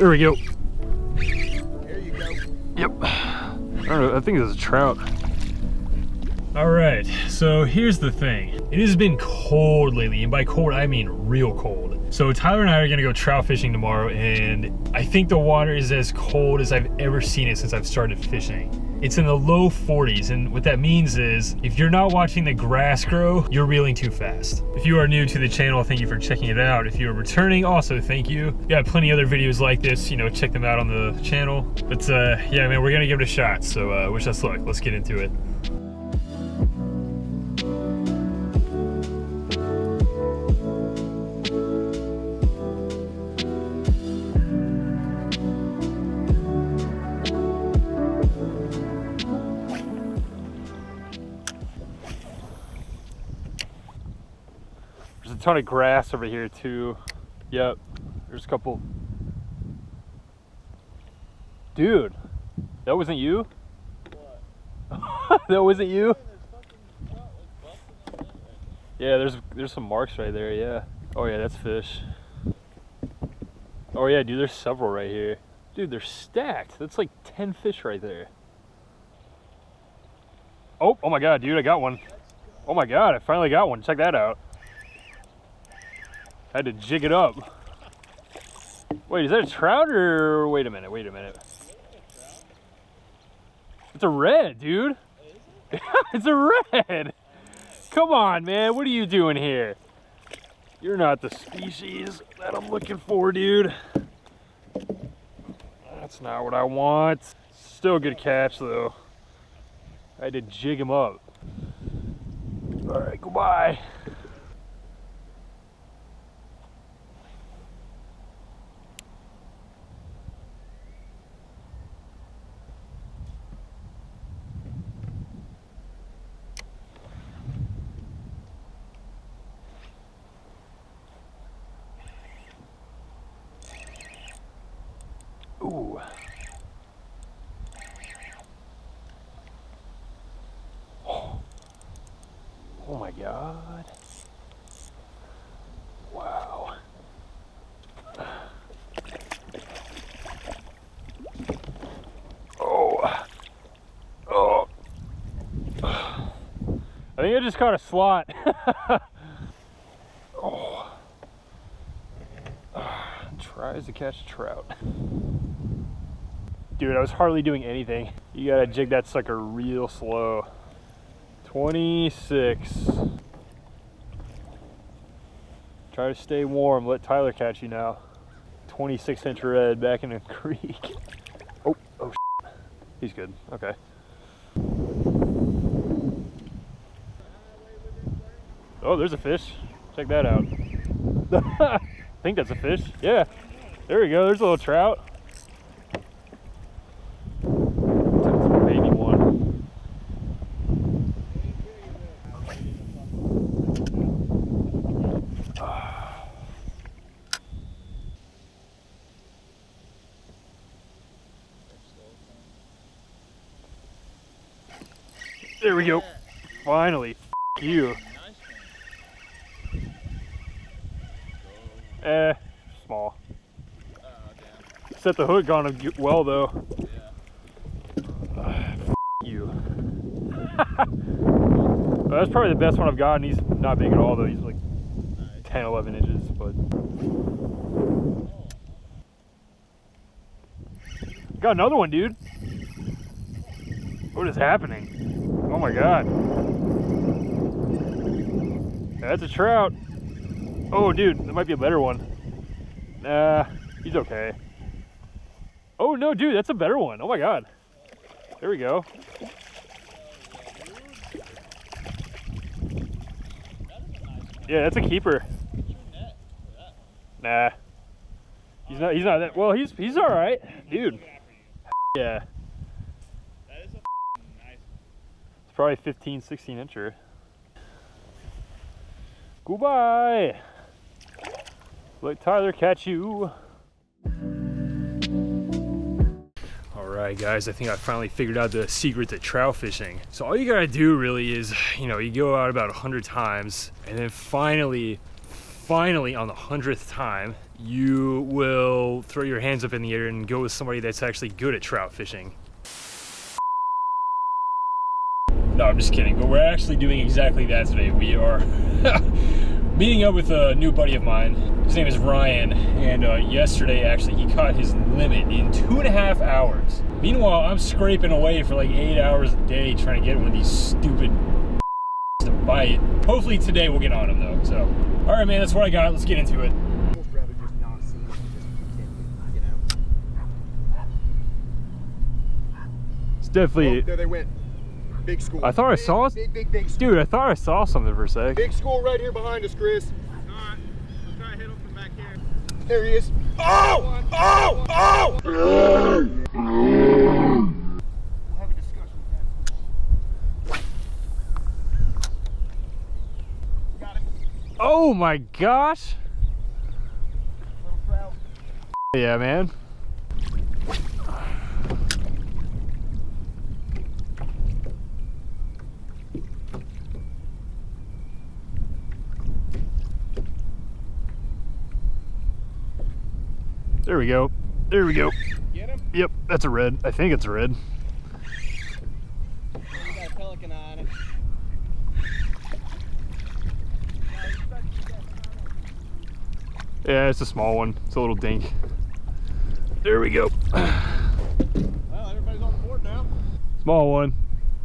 There we go. There you go. Yep. I don't know, I think it's a trout. All right, so here's the thing. It has been cold lately, and by cold, I mean real cold. So Tyler and I are gonna go trout fishing tomorrow, and I think the water is as cold as I've ever seen it since I've started fishing. It's in the low 40s, and what that means is, if you're not watching the grass grow, you're reeling too fast. If you are new to the channel, thank you for checking it out. If you're returning, also thank you. We got plenty of other videos like this, you know, check them out on the channel. But yeah, man, we're gonna give it a shot, so wish us luck. Let's get into it. There's a ton of grass over here too. Yep, there's a couple. Dude, that wasn't you? What? That wasn't you? Yeah, there's some marks right there, yeah. Oh yeah, that's fish. Oh yeah, dude, there's several right here. Dude, they're stacked. That's like 10 fish right there. Oh my God, dude, I got one. Oh my God, I finally got one. Check that out. I had to jig it up. Wait, is that a trout or wait a minute, wait a minute. It's a red, dude. It's a red. Come on, man, what are you doing here? You're not the species that I'm looking for, dude. That's not what I want. Still a good catch though. I had to jig him up. All right, goodbye. Ooh. Oh my God. Wow. Oh. Oh. I think I just caught a slot. Oh. Tries to catch a trout. Dude, I was hardly doing anything. You gotta jig that sucker real slow. 26. Try to stay warm. Let Tyler catch you now. 26-inch red back in the creek. Oh shit. He's good. Okay. Oh, there's a fish. Check that out. I think that's a fish. Yeah. There we go. There's a little trout. There we go. Finally. F you. Small. Set the hook on him well though. F you. Well, that's probably the best one I've gotten. He's not big at all though. He's like 10, 11 inches, but. Got another one, dude. What is happening? Oh my God. That's a trout. Oh dude, that might be a better one. Nah, he's okay. Oh no, dude, that's a better one. Oh my God. There we go. Yeah, that's a keeper. Nah. He's not that well, he's all right. Dude. Yeah. Probably 15, 16 incher. Goodbye. Let Tyler catch you. All right, guys, I think I finally figured out the secret to trout fishing. So all you gotta do really is, you know, you go out about 100 times and then finally on the 100th time, you will throw your hands up in the air and go with somebody that's actually good at trout fishing. No, I'm just kidding, but we're actually doing exactly that today. We are meeting up with a new buddy of mine. His name is Ryan, and yesterday actually he caught his limit in 2.5 hours. Meanwhile, I'm scraping away for like 8 hours a day trying to get one of these stupid to bite. Hopefully today we'll get on him though. So, all right, man, that's what I got. Let's get into it. It's definitely. Oh, there they went. Big school. I thought I saw it. Big school. Dude, I thought I saw something for a sec. Big school right here behind us, Chris. Alright, we'll try to hit him from back here. There he is. Oh! Oh! Oh! We'll have a discussion with that. Got him. Oh my gosh. Little trout. Yeah, man. There we go. There we go. Get him? Yep, that's a red. I think it's a red. You got a pelican eye on it. Yeah, it's a small one. It's a little dink. There we go. Well, everybody's on the board now. Small one.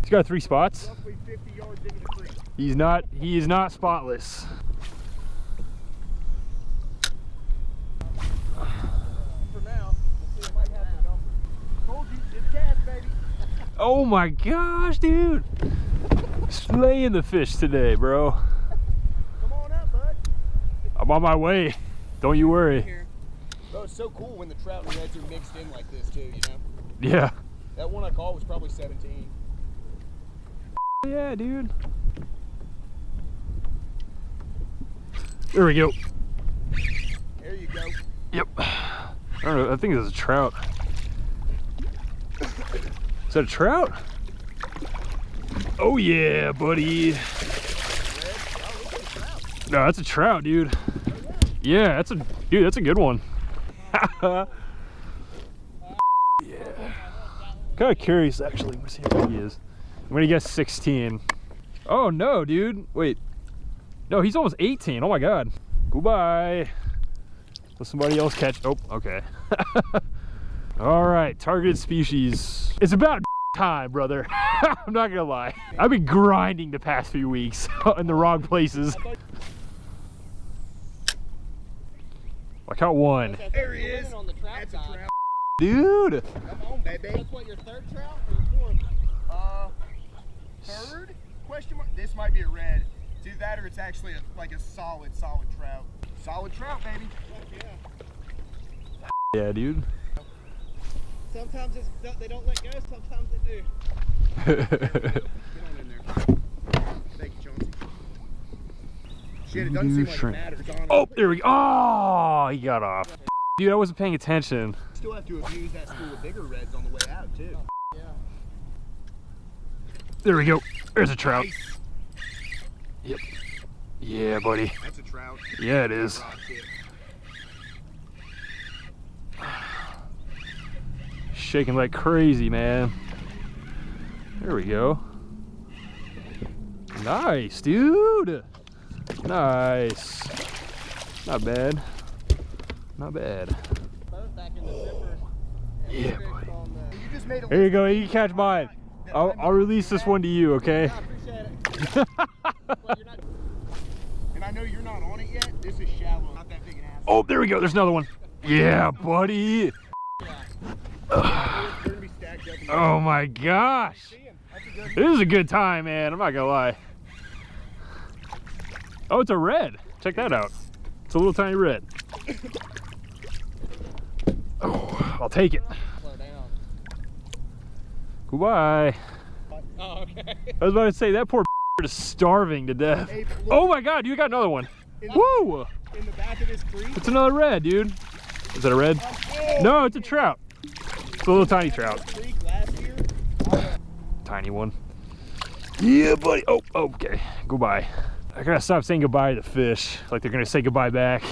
He's got 3 spots. Roughly 50 yards into the creek. He is not spotless. For now, we'll see if I have the number. Told you, it's cast, baby. Oh my gosh, dude. Slaying the fish today, bro. Come on up, bud. I'm on my way. Don't you worry. Here. Bro, it's so cool when the trout and reds are mixed in like this too, you know? Yeah. That one I caught was probably 17. Yeah, dude. There we go. There you go. Yep. I don't know. I think this is a trout. Is that a trout? Oh yeah, buddy. No, that's a trout, dude. Yeah, that's a good one. Yeah. Kind of curious, actually. Let's see how big he is. I'm gonna guess 16. Oh no, dude. Wait. No, he's almost 18. Oh my god. Goodbye. Let somebody else catch. Oh, okay. All right, targeted species. It's about time, brother. I'm not gonna lie. I've been grinding the past few weeks in the wrong places. I caught one. There he is. On the trout That's a side. trout. Dude. Come on, baby. That's what, your third trout or your fourth? Third? Question mark. This might be a red. It's either that or it's actually like a solid trout. Solid trout, baby. Yeah. Yeah, dude. Sometimes they don't let go, sometimes they do. Get on in there. Thank you, Chauncey. Shit, it doesn't seem like it matters, honestly. Oh, there we go. Oh, he got off. Dude, I wasn't paying attention. Still have to abuse that school of bigger reds on the way out, too. Yeah. There we go. There's a trout. Nice. Yep. Yeah, buddy. That's a trout. Yeah, it is. Rock tip. Shaking like crazy, man. There we go. Nice, dude. Nice. Not bad. Not bad. Both back in the zipper. Yeah, Fixed buddy. on the- You just made a Here you go. You can catch mine. I'll release this one to you, okay? I appreciate it. Well, you're not. And I know you're not on it yet. This is shallow, not that big an ass. Oh, there we go. There's another one. Yeah, buddy. They're gonna be stacked up. Oh my gosh. That's a good This is a good time, man. I'm not gonna lie. Oh, it's a red. Check that out. It's a little tiny red. Oh, I'll take it. Slow down. Goodbye. Oh, okay. I was about to say, that poor is starving to death. Hey, but look, Oh my god, you got another one. Woo! in the back of this creek. It's another red, dude. Is that a red? No, it's a trout. It's a little tiny trout. Creek last year. Tiny one. Yeah, buddy. Oh, okay. Goodbye. I gotta stop saying goodbye to the fish like they're gonna say goodbye back.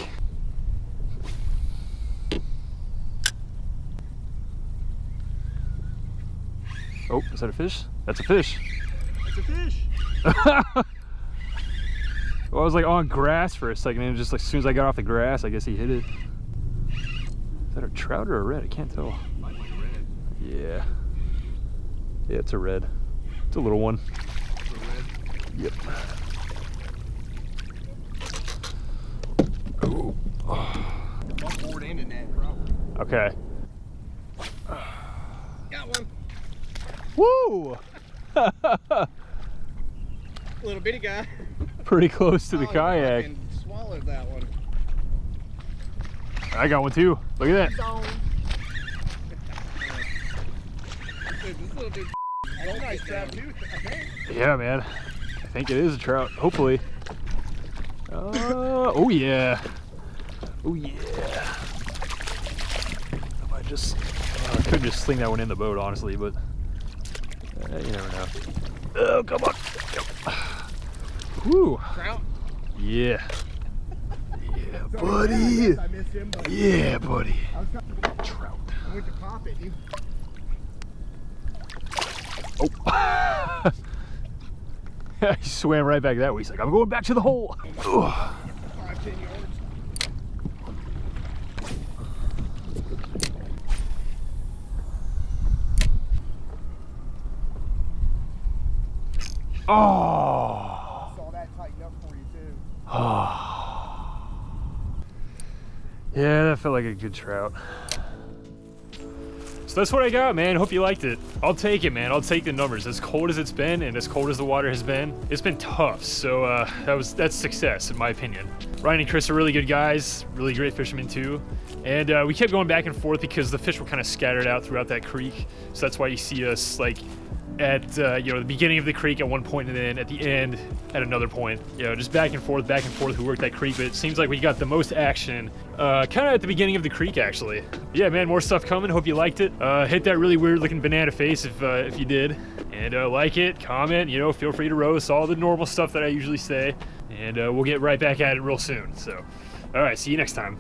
Oh, is that a fish? That's a fish. It's a fish. Well, I was like on grass for a second, and just like as soon as I got off the grass, I guess he hit it. Is that a trout or a red? I can't tell. Might be red. Yeah. Yeah, it's a red. It's a little one. It's a red. Yep. Oh. Bump forward and in that probably. Okay. Got one. Woo! Little bitty guy. Pretty close to the Oh, kayak. fucking swallowed that one. I got one too. Look at that. Dude, this little dude. That's a nice trout too, I think. Yeah, man. I think it is a trout. Hopefully. Oh yeah. Oh yeah. I might just. I could just sling that one in the boat, honestly, but you never know. Oh, come on. Whew. Trout? Yeah. Yeah, So buddy. I missed him, but Yeah, buddy. I was trying to, Trout. I went to pop it. He, Oh. He swam right back that way. He's like, I'm going back to the hole. Ugh. 5-10 yards. Oh. Saw that tighten up for you too. Oh. Yeah, that felt like a good trout. So that's what I got, man. Hope you liked it. I'll take it, man. I'll take the numbers. As cold as it's been and as cold as the water has been, it's been tough. So that's success in my opinion. Ryan and Chris are really good guys, really great fishermen too. And we kept going back and forth because the fish were kind of scattered out throughout that creek. So that's why you see us like at the beginning of the creek at one point and then at the end at another point. Just back and forth who worked that creek. But it seems like we got the most action kind of at the beginning of the creek actually. Yeah, man, more stuff coming. Hope you liked it. Hit that really weird looking banana face if you did. And like it, comment, feel free to roast, all the normal stuff that I usually say. And we'll get right back at it real soon. So, all right, see you next time.